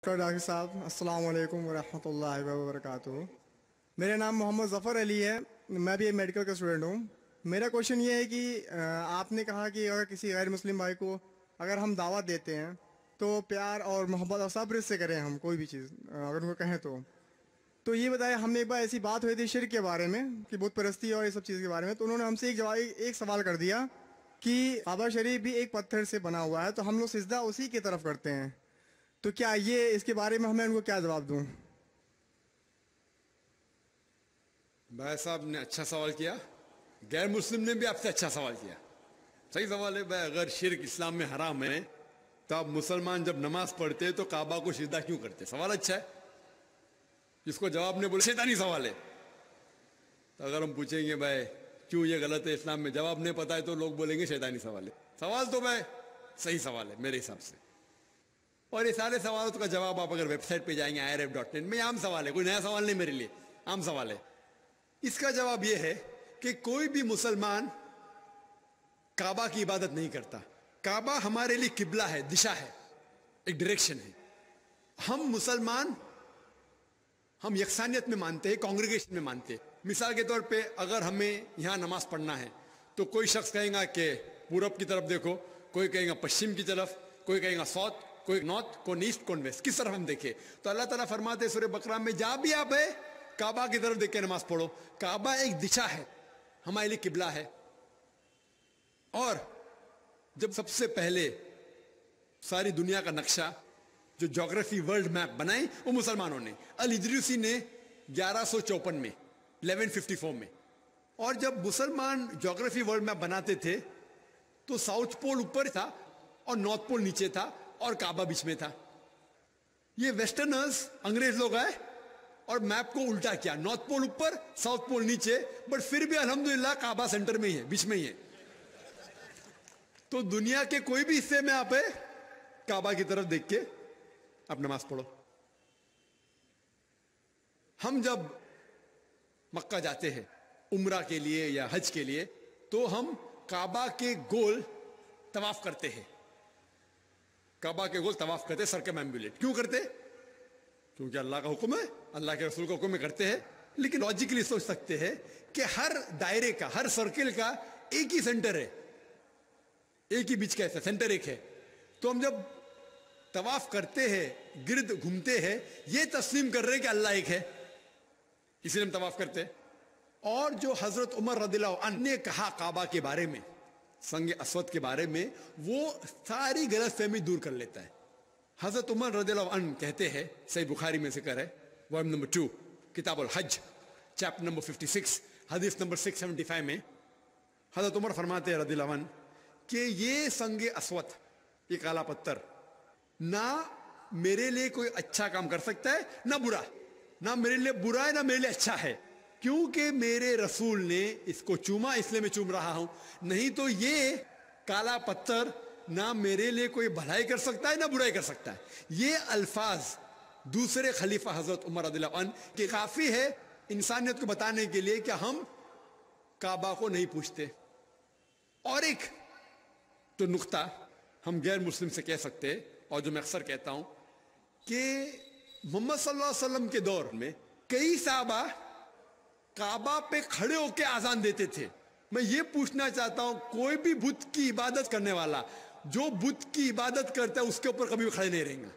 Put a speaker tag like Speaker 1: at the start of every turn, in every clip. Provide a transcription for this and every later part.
Speaker 1: نمسکار doctor صاحب، السلام علیکم ورحمۃ اللہ وبرکاتہ۔ میرا نام محمد ظفر علی ہے، میں بھی ایک میڈیکل کا اسٹوڈنٹ ہوں۔ میرا کوشچن یہ ہے کہ آپ نے کہا کہ اگر کسی غیر مسلم بھائی کو اگر ہم دعوت دیتے ہیں تو پیار اور محبت اور صبر سے کریں، ہم کوئی بھی چیز اگر ان کو کہیں تو یہ بتائیں، ہم نے ایک بار ایسی بات ہوئی تھی شرک کے بارے میں کہ بت پرستی اور یہ سب چیز کے بارے میں، تو انہوں نے ہم سے ایک سوال کر دیا کہ کعبہ شریف بھی ایک پتھر سے بنا ہوا ہے تو ہم لوگ سجدہ اسی کی طرف کرتے ہیں، تو کیا یہ اس کے بارے میں ہمیں ان کو کیا جواب دوں؟
Speaker 2: بھائی صاحب نے اچھا سوال کیا، غیر مسلم نے بھی آپ سے اچھا سوال کیا، صحیح سوال ہے بھائی۔ اگر شرک اسلام میں حرام ہے تو آپ مسلمان جب نماز پڑھتے تو کعبہ کو سجدہ کیوں کرتے؟ سوال اچھا ہے، جس کو جواب نہیں بولے شیطانی سوال ہے۔ تو اگر ہم پوچھیں گے بھائی کیوں یہ غلط ہے اسلام میں، جواب نہیں پتا ہے تو لوگ بولیں گے شیطانی سوال ہے۔ سوال تو بھائی صحیح سوال ہے میرے حساب سے، اور یہ سارے سوالوں کا جواب آپ اگر ویب سائٹ پہ جائیں گے irf.in میں، عام سوال ہے، کوئی نیا سوال نہیں میرے لیے، عام سوال ہے۔ اس کا جواب یہ ہے کہ کوئی بھی مسلمان کعبہ کی عبادت نہیں کرتا۔ کعبہ ہمارے لیے قبلہ ہے، دشا ہے، ایک ڈائریکشن ہے۔ ہم مسلمان ہم یکسانیت میں مانتے ہیں، کانگریگیشن میں مانتے ہیں۔ مثال کے طور پہ اگر ہمیں یہاں نماز پڑھنا ہے تو کوئی شخص کہے گا کہ پورب کی طرف دیکھو، کوئی کہے گا پشچم کی طرف، کوئی کہے گا ساؤتھ، کوئی نارتھ، کوئی ایسٹ، کوئی ویسٹ، کس طرف ہم دیکھیں؟ تو اللہ تعالیٰ فرماتے ہیں سورہ بقرہ میں، جہاں بھی آپ ہے کعبہ کی طرف دیکھ کے نماز پڑھو۔ کعبہ ایک دشا ہے، ہمارے لیے قبلہ ہے۔ اور جب سب سے پہلے ساری دنیا کا نقشہ جو جغرافی ورلڈ میپ بنائی وہ مسلمانوں نے، الادریسی نے 1154 میں 1154 میں۔ اور جب مسلمان جغرافی ورلڈ میپ بناتے تھے تو ساؤتھ پول اوپر تھا اور نارتھ پول نیچے تھا اور کعبہ بیچ میں تھا۔ یہ ویسٹرنرز انگریز لوگ آئے اور میپ کو الٹا کیا، نارتھ پول اوپر ساؤتھ پول نیچے، بٹ پھر بھی الحمدللہ کعبہ سینٹر میں ہی ہے، بیچ میں ہی ہے۔ تو دنیا کے کوئی بھی حصے میں آپ ہے کعبہ کی طرف دیکھ کے آپ نماز پڑھو۔ ہم جب مکہ جاتے ہیں عمرہ کے لیے یا حج کے لیے تو ہم کعبہ کے گول طواف کرتے ہیں، کعبہ کے گول طواف کرتے، سرکم ایمبولیٹ کیوں کرتے؟ کیونکہ اللہ کا حکم ہے، اللہ کے رسول کا حکم میں کرتے ہیں۔ لیکن لاجیکلی سوچ سکتے ہیں کہ ہر دائرے کا، ہر سرکل کا ایک ہی سینٹر ہے، ایک ہی بیچ کا ایسا سینٹر ایک ہے۔ تو ہم جب طواف کرتے ہیں، گرد گھومتے ہیں، یہ تسلیم کر رہے ہیں کہ اللہ ایک ہے، اسی لیے ہم طواف کرتے ہیں۔ اور جو حضرت عمر رضی اللہ عنہ نے کہا کعبہ کے بارے میں، سنگ اسود کے بارے میں، وہ ساری غلط فہمی دور کر لیتا ہے۔ حضرت عمر رضی اللہ عنہ کہتے ہیں، صحیح بخاری میں ذکر ہے، والیوم نمبر 2 کتاب الحج چیپٹر نمبر 56 حدیث نمبر 675 میں حضرت عمر فرماتے ہیں رضی اللہ عنہ کہ یہ سنگ اسود، یہ کالا پتھر، نہ میرے لیے کوئی اچھا کام کر سکتا ہے نہ برا، نہ میرے لیے برا ہے نہ میرے لیے اچھا ہے، کیونکہ میرے رسول نے اس کو چوما، اس لیے میں چوم رہا ہوں، نہیں تو یہ کالا پتھر نہ میرے لیے کوئی بھلائی کر سکتا ہے نہ برائی کر سکتا ہے۔ یہ الفاظ دوسرے خلیفہ حضرت عمر رضی اللہ عنہ کہ کافی ہے انسانیت کو بتانے کے لیے کہ ہم کعبہ کو نہیں پوچھتے۔ اور ایک تو نقطہ ہم غیر مسلم سے کہہ سکتے ہیں، اور جو میں اکثر کہتا ہوں کہ محمد صلی اللہ علیہ وسلم کے دور میں کئی صحابہ کعبہ پہ کھڑے ہو کے اذان دیتے تھے۔ میں یہ پوچھنا چاہتا ہوں، کوئی بھی بت کی عبادت کرنے والا جو بت کی عبادت کرتا ہے اس کے اوپر کبھی بھی کھڑے نہیں رہیں گا۔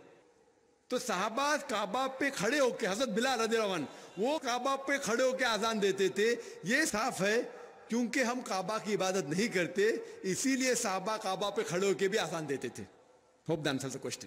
Speaker 2: تو صحابہ کعبہ پہ کھڑے ہو کے، حضرت بلال رضی اللہ عنہ وہ کعبہ پہ کھڑے ہو کے اذان دیتے تھے۔ یہ صاف ہے کیونکہ ہم کعبہ کی عبادت نہیں کرتے، اسی لیے صحابہ کعبہ پہ کھڑے ہو کے بھی اذان دیتے تھے۔ Hope that answers the question.